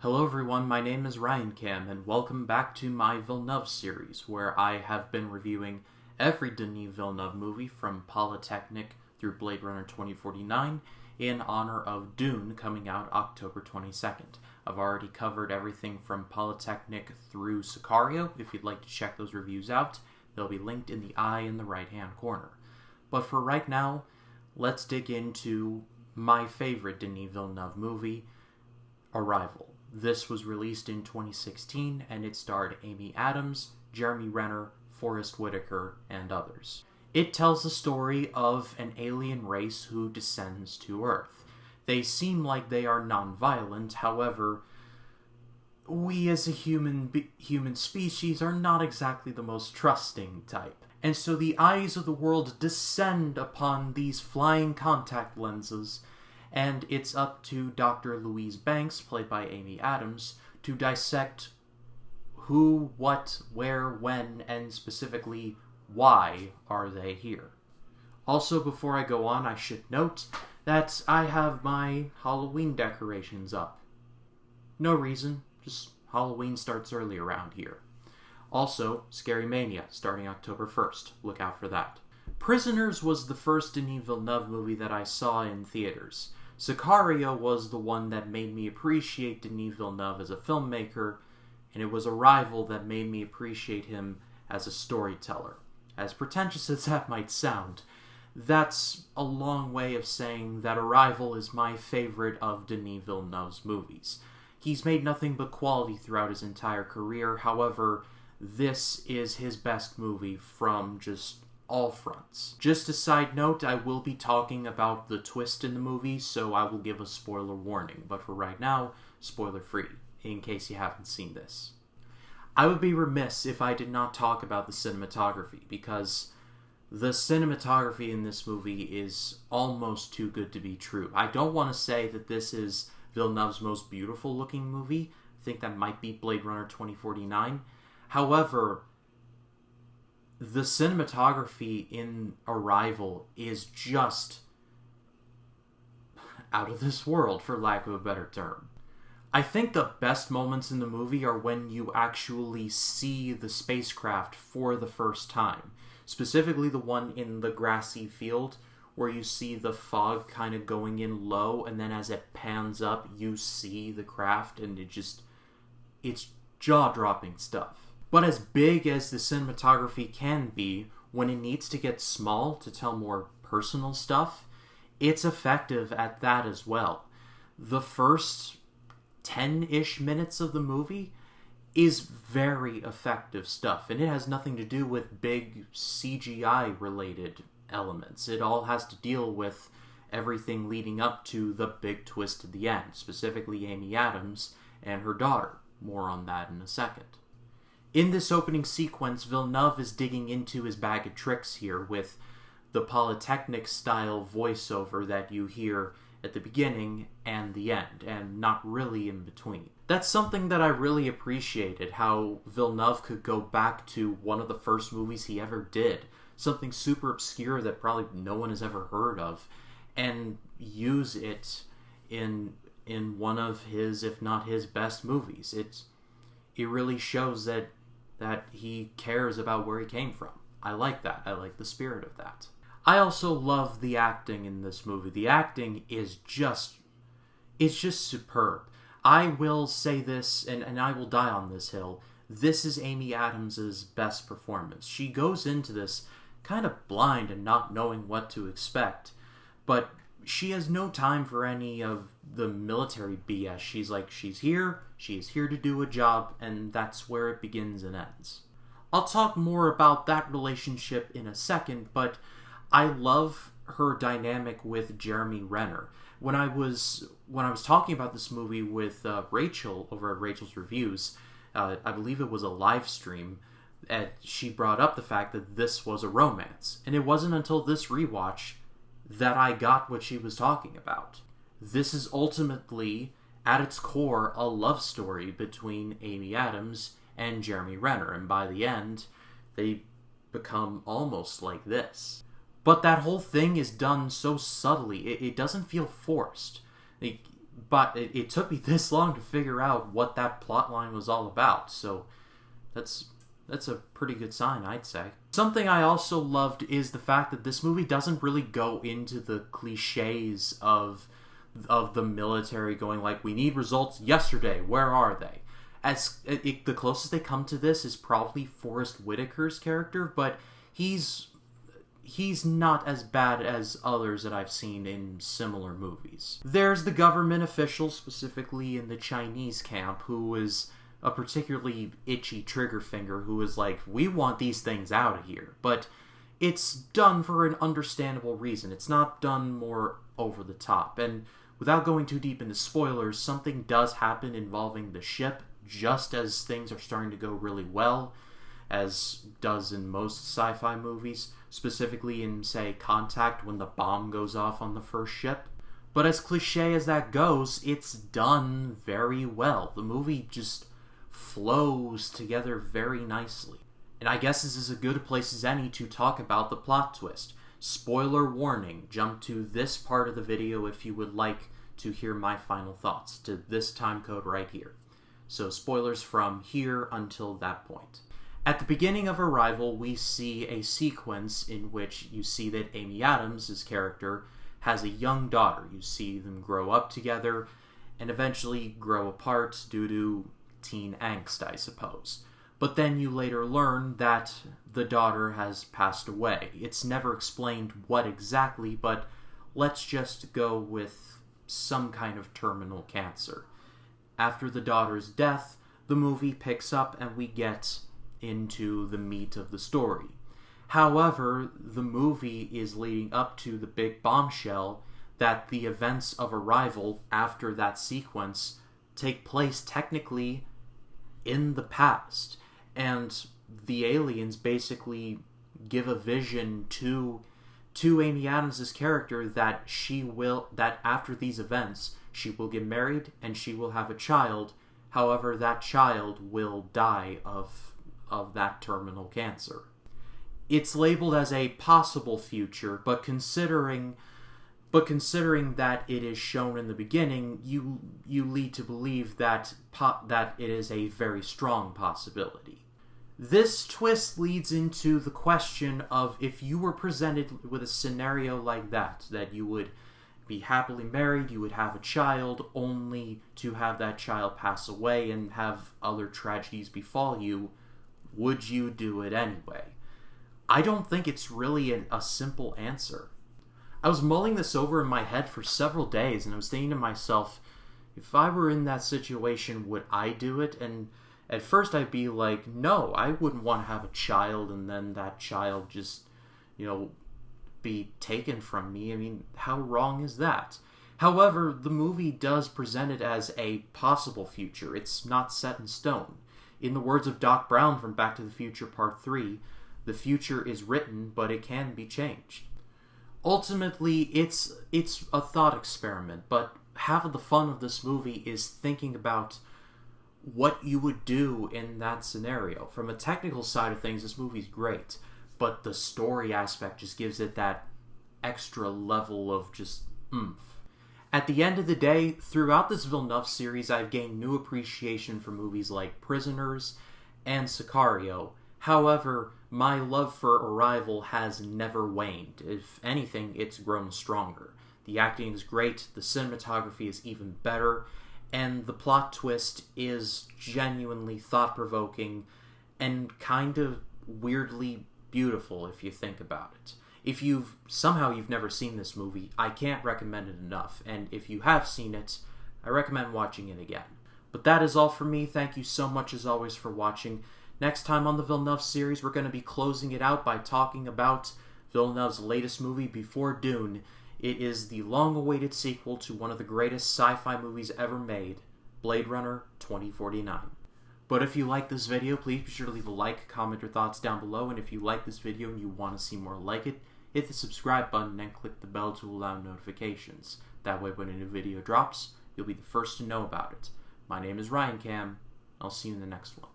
Hello everyone, my name is Ryan Cam, and welcome back to my Villeneuve series, where I have been reviewing every Denis Villeneuve movie from Polytechnic through Blade Runner 2049 in honor of Dune coming out October 22nd. I've already covered everything from Polytechnic through Sicario. If you'd like to check those reviews out, they'll be linked in the eye in the right-hand corner. But for right now, let's dig into my favorite Denis Villeneuve movie, Arrival. This was released in 2016, and it starred Amy Adams, Jeremy Renner, Forrest Whitaker, and others. It tells the story of an alien race who descends to Earth. They seem like they are non-violent, however, we as a human species are not exactly the most trusting type. And so the eyes of the world descend upon these flying contact lenses, and it's up to Dr. Louise Banks, played by Amy Adams, to dissect who, what, where, when, and specifically why are they here. Also, before I go on, I should note that I have my Halloween decorations up. No reason, just Halloween starts early around here. Also, Scary Mania, starting October 1st. Look out for that. Prisoners was the first Denis Villeneuve movie that I saw in theaters. Sicario was the one that made me appreciate Denis Villeneuve as a filmmaker, and it was Arrival that made me appreciate him as a storyteller. As pretentious as that might sound, that's a long way of saying that Arrival is my favorite of Denis Villeneuve's movies. He's made nothing but quality throughout his entire career, however, this is his best movie from just all fronts. Just a side note, I will be talking about the twist in the movie, so I will give a spoiler warning, but for right now, spoiler free, in case you haven't seen this. I would be remiss if I did not talk about the cinematography, because the cinematography in this movie is almost too good to be true. I don't want to say that this is Villeneuve's most beautiful looking movie. I think that might be Blade Runner 2049. However, the cinematography in Arrival is just out of this world, for lack of a better term. I think the best moments in the movie are when you actually see the spacecraft for the first time. Specifically the one in the grassy field, where you see the fog kind of going in low, and then as it pans up, you see the craft, and it's jaw-dropping stuff. But as big as the cinematography can be, when it needs to get small to tell more personal stuff, it's effective at that as well. The first 10-ish minutes of the movie is very effective stuff, and it has nothing to do with big CGI-related elements. It all has to deal with everything leading up to the big twist at the end, specifically Amy Adams and her daughter. More on that in a second. In this opening sequence, Villeneuve is digging into his bag of tricks here with the Polytechnic-style voiceover that you hear at the beginning and the end, and not really in between. That's something that I really appreciated, how Villeneuve could go back to one of the first movies he ever did, something super obscure that probably no one has ever heard of, and use it in one of his, if not his, best movies. It really shows that he cares about where he came from. I like that. I like the spirit of that. I also love the acting in this movie. The acting is just superb. I will say this, and I will die on this hill. This is Amy Adams' best performance. She goes into this kind of blind and not knowing what to expect, but she has no time for any of the military BS. She's here to do a job, and that's where it begins and ends. I'll talk more about that relationship in a second, but I love her dynamic with Jeremy Renner. When I was talking about this movie with Rachel over at Rachel's Reviews, I believe it was a live stream, and she brought up the fact that this was a romance, and it wasn't until this rewatch that I got what she was talking about. This is ultimately, at its core, a love story between Amy Adams and Jeremy Renner, and by the end, they become almost like this. But that whole thing is done so subtly, it doesn't feel forced. but it took me this long to figure out what that plotline was all about, so that's a pretty good sign, I'd say. Something I also loved is the fact that this movie doesn't really go into the cliches of the military going like, we need results yesterday, where are they? The closest they come to this is probably Forrest Whitaker's character, but he's not as bad as others that I've seen in similar movies. There's the government official, specifically in the Chinese camp, who is a particularly itchy trigger finger, who is like, we want these things out of here. But it's done for an understandable reason. It's not done more over the top. And without going too deep into spoilers, something does happen involving the ship, just as things are starting to go really well, as does in most sci-fi movies, specifically in, say, Contact, when the bomb goes off on the first ship. But as cliche as that goes, it's done very well. The movie just flows together very nicely. And I guess this is as good a place as any to talk about the plot twist. Spoiler warning, jump to this part of the video if you would like to hear my final thoughts, to this time code right here. So spoilers from here until that point. At the beginning of Arrival, we see a sequence in which you see that Amy Adams' character has a young daughter. You see them grow up together and eventually grow apart due to teen angst, I suppose. But then you later learn that the daughter has passed away. It's never explained what exactly, but let's just go with some kind of terminal cancer. After the daughter's death, the movie picks up and we get into the meat of the story. However, the movie is leading up to the big bombshell that the events of Arrival after that sequence take place technically in the past, and the aliens basically give a vision to Amy Adams' character that after these events she will get married and she will have a child. However, that child will die of that terminal cancer. It's labeled as a possible future, but considering that it is shown in the beginning, you lead to believe that it is a very strong possibility. This twist leads into the question of, if you were presented with a scenario like that you would be happily married, you would have a child, only to have that child pass away and have other tragedies befall you, would you do it anyway? I don't think it's really a simple answer. I was mulling this over in my head for several days, and I was thinking to myself, if I were in that situation, would I do it? And at first I'd be like, no, I wouldn't want to have a child and then that child just, be taken from me. I mean, how wrong is that? However, the movie does present it as a possible future. It's not set in stone. In the words of Doc Brown from Back to the Future Part 3, the future is written, but it can be changed. Ultimately, it's a thought experiment, but half of the fun of this movie is thinking about what you would do in that scenario. From a technical side of things, this movie's great, but the story aspect just gives it that extra level of just oomph. At the end of the day, throughout this Villeneuve series, I've gained new appreciation for movies like Prisoners and Sicario. However, my love for Arrival has never waned. If anything, it's grown stronger. The acting is great, the cinematography is even better, and the plot twist is genuinely thought-provoking and kind of weirdly beautiful if you think about it. If you've never seen this movie, I can't recommend it enough, and if you have seen it, I recommend watching it again. But that is all for me. Thank you so much as always for watching. Next time on the Villeneuve series, we're going to be closing it out by talking about Villeneuve's latest movie, Before Dune. It is the long-awaited sequel to one of the greatest sci-fi movies ever made, Blade Runner 2049. But if you like this video, please be sure to leave a like, comment, or thoughts down below, and if you like this video and you want to see more like it, hit the subscribe button and click the bell to allow notifications. That way when a new video drops, you'll be the first to know about it. My name is Ryan Cam. I'll see you in the next one.